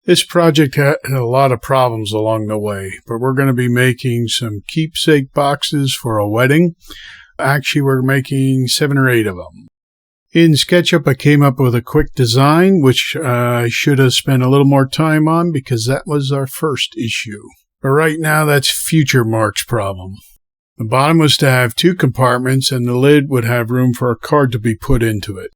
This project had a lot of problems along the way, but we're going to be making some keepsake boxes for a wedding. Actually, we're making 7 or 8 of them. In SketchUp, I came up with a quick design, which I should have spent a little more time on because that was our first issue. But right now, that's future Mark's problem. The bottom was to have 2 compartments, and the lid would have room for a card to be put into it.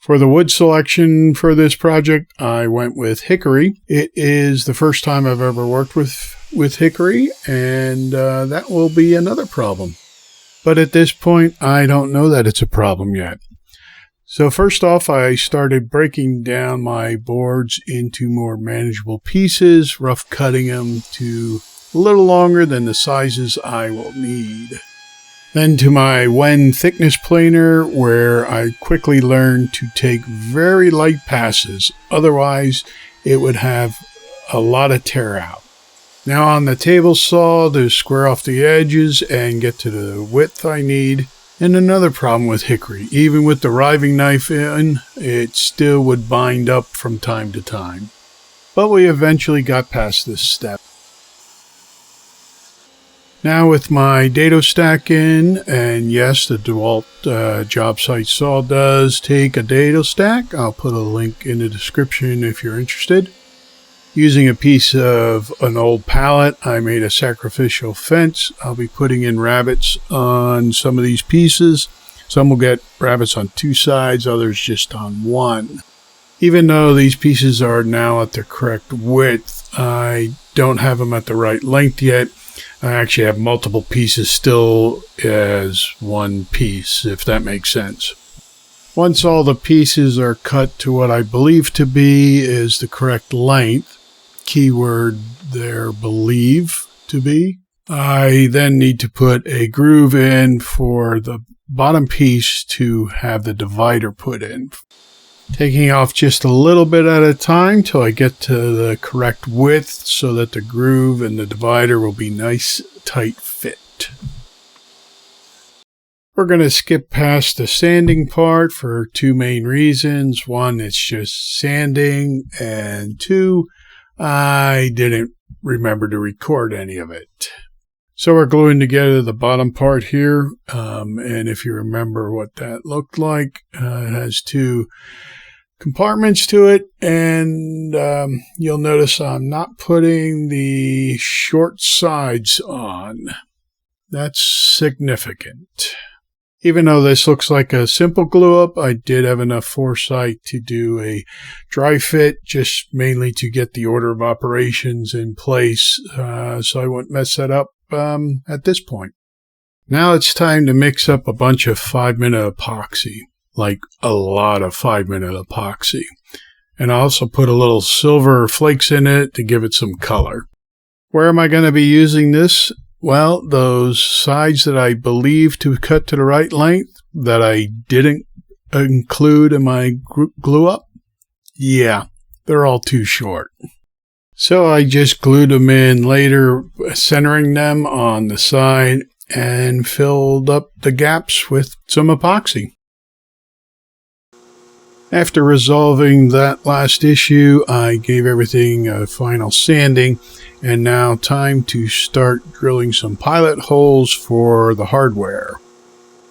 For the wood selection for this project, I went with hickory. It is the first time I've ever worked with hickory, and that will be another problem. But at this point, I don't know that it's a problem yet. So first off, I started breaking down my boards into more manageable pieces, rough cutting them to a little longer than the sizes I will need. Then to my Wen thickness planer, where I quickly learned to take very light passes, otherwise it would have a lot of tear out. Now on the table saw to square off the edges and get to the width I need. And another problem with hickory, even with the riving knife in, it still would bind up from time to time. But we eventually got past this step. Now with my dado stack in, and yes, the DeWalt job site saw does take a dado stack. I'll put a link in the description if you're interested. Using a piece of an old pallet, I made a sacrificial fence. I'll be putting in rabbits on some of these pieces. Some will get rabbits on 2 sides, others just on 1. Even though these pieces are now at the correct width, I don't have them at the right length yet. I actually have multiple pieces still as one piece, if that makes sense. Once all the pieces are cut to what I believe to be is the correct length, keyword there, believe to be, I then need to put a groove in for the bottom piece to have the divider put in. Taking off just a little bit at a time till I get to the correct width so that the groove and the divider will be nice, tight fit. We're going to skip past the sanding part for 2 main reasons. 1, it's just sanding, and 2, I didn't remember to record any of it. So we're gluing together the bottom part here, and if you remember what that looked like, it has 2 compartments to it, and you'll notice I'm not putting the short sides on. That's significant. Even though this looks like a simple glue up, I did have enough foresight to do a dry fit, just mainly to get the order of operations in place, so I wouldn't mess that up at this point. Now it's time to mix up a bunch of 5-minute epoxy. Like a lot of 5-minute epoxy. And I also put a little silver flakes in it to give it some color. Where am I going to be using this? Well, those sides that I believe to cut to the right length that I didn't include in my glue up, yeah, they're all too short. So I just glued them in later, centering them on the side, and filled up the gaps with some epoxy. After resolving that last issue, I gave everything a final sanding, and now time to start drilling some pilot holes for the hardware.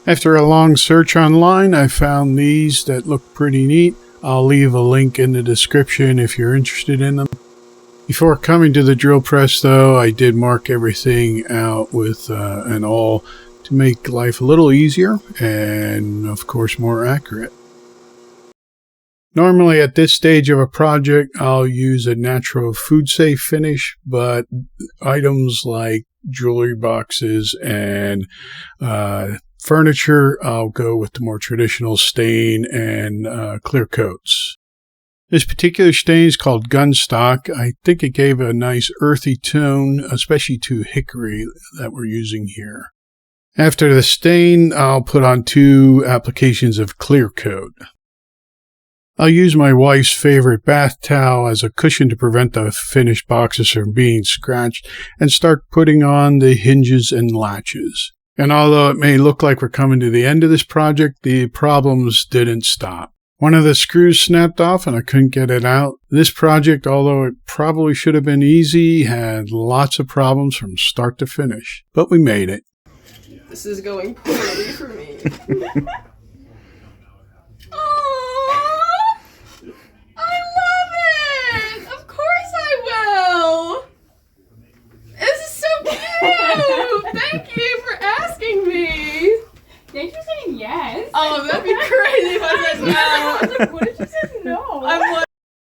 After a long search online, I found these that look pretty neat. I'll leave a link in the description if you're interested in them. Before coming to the drill press, though, I did mark everything out with an awl to make life a little easier and, of course, more accurate. Normally at this stage of a project, I'll use a natural food-safe finish, but items like jewelry boxes and furniture, I'll go with the more traditional stain and clear coats. This particular stain is called Gunstock. I think it gave a nice earthy tone, especially to hickory that we're using here. After the stain, I'll put on 2 applications of clear coat. I'll use my wife's favorite bath towel as a cushion to prevent the finished boxes from being scratched and start putting on the hinges and latches. And although it may look like we're coming to the end of this project, the problems didn't stop. One of the screws snapped off and I couldn't get it out. This project, although it probably should have been easy, had lots of problems from start to finish. But we made it. This is going poorly for me. I love it! Of course I will! This is so cute! Thank you for asking me! Thanks for saying yes. Oh, that'd be crazy if I said no. I was like, what if you said no? I'm like,